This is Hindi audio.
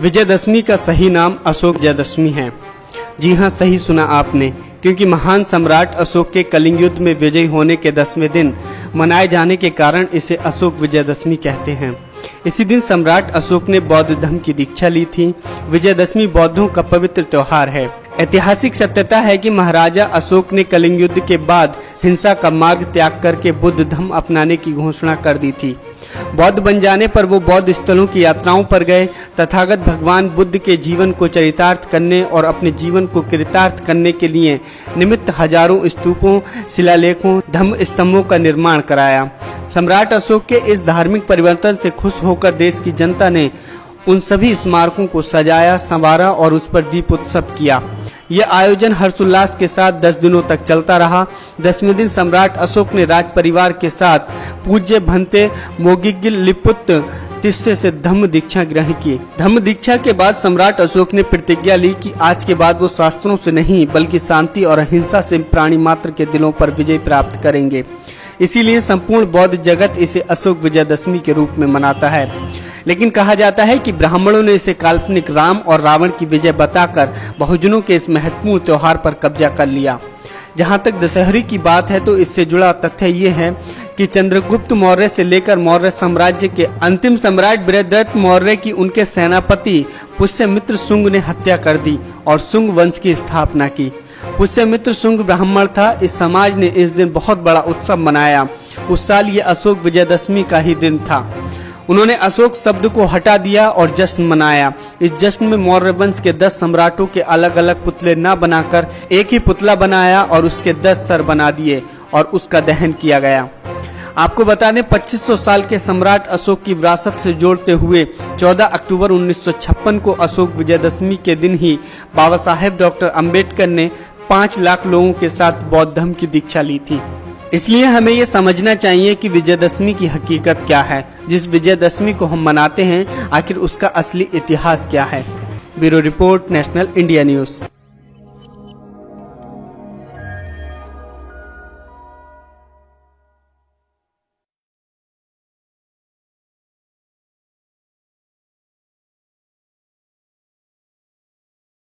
विजयदशमी का सही नाम अशोक विजयदशमी है। जी हाँ, सही सुना आपने, क्योंकि महान सम्राट अशोक के कलिंग युद्ध में विजयी होने के 10वें दिन मनाए जाने के कारण इसे अशोक विजयदशमी कहते हैं। इसी दिन सम्राट अशोक ने बौद्ध धर्म की दीक्षा ली थी। विजयदशमी बौद्धों का पवित्र त्योहार है। ऐतिहासिक सत्यता है कि महाराजा अशोक ने कलिंग युद्ध के बाद हिंसा का मार्ग त्याग करके बुद्ध धर्म अपनाने की घोषणा कर दी थी। बौद्ध बन जाने पर वो बौद्ध स्थलों की यात्राओं पर गए। तथागत भगवान बुद्ध के जीवन को चरितार्थ करने और अपने जीवन को कृतार्थ करने के लिए निमित्त हजारों स्तूपों, शिलालेखों, धम्म स्तंभों का निर्माण कराया। सम्राट अशोक के इस धार्मिक परिवर्तन से खुश होकर देश की जनता ने उन सभी स्मारकों को सजाया, संवारा और उस पर दीप उत्सव किया। यह आयोजन हर्षोल्लास के साथ 10 दिनों तक चलता रहा। 10वें दिन सम्राट अशोक ने राज परिवार के साथ पूज्य भंते मोगिगिल लिपुत तिस्से से धम्म दीक्षा ग्रहण की। धम्म दीक्षा के बाद सम्राट अशोक ने प्रतिज्ञा ली कि आज के बाद वो शास्त्रों से नहीं बल्कि शांति और अहिंसा से प्राणी मात्र के दिलों पर विजय प्राप्त करेंगे। इसीलिए संपूर्ण बौद्ध जगत इसे अशोक विजयदशमी के रूप में मनाता है। लेकिन कहा जाता है कि ब्राह्मणों ने इसे काल्पनिक राम और रावण की विजय बताकर बहुजनों के इस महत्वपूर्ण त्योहार पर कब्जा कर लिया। जहां तक दशहरे की बात है तो इससे जुड़ा तथ्य ये है कि चंद्रगुप्त मौर्य से लेकर मौर्य साम्राज्य के अंतिम सम्राट बृहद्रथ मौर्य की उनके सेनापति पुष्यमित्र शुंग ने हत्या कर दी और शुंग वंश की स्थापना की। पुष्यमित्र शुंग ब्राह्मण था। इस समाज ने इस दिन बहुत बड़ा उत्सव मनाया। उस साल ये अशोक विजयदशमी का ही दिन था। उन्होंने अशोक शब्द को हटा दिया और जश्न मनाया। इस जश्न में मौर्य वंश के 10 सम्राटों के अलग अलग पुतले न बनाकर एक ही पुतला बनाया और उसके 10 सर बना दिए और उसका दहन किया गया। आपको बता दें, 2500 साल के सम्राट अशोक की विरासत से जोड़ते हुए 14 अक्टूबर 1956 को अशोक विजयदशमी के दिन ही बाबा साहेब डॉक्टर अम्बेडकर ने 5 लाख लोगों के साथ बौद्ध धर्म की दीक्षा ली थी। इसलिए हमें ये समझना चाहिए कि विजयदशमी की हकीकत क्या है। जिस विजयदशमी को हम मनाते हैं, आखिर उसका असली इतिहास क्या है। Bureau report, national India news.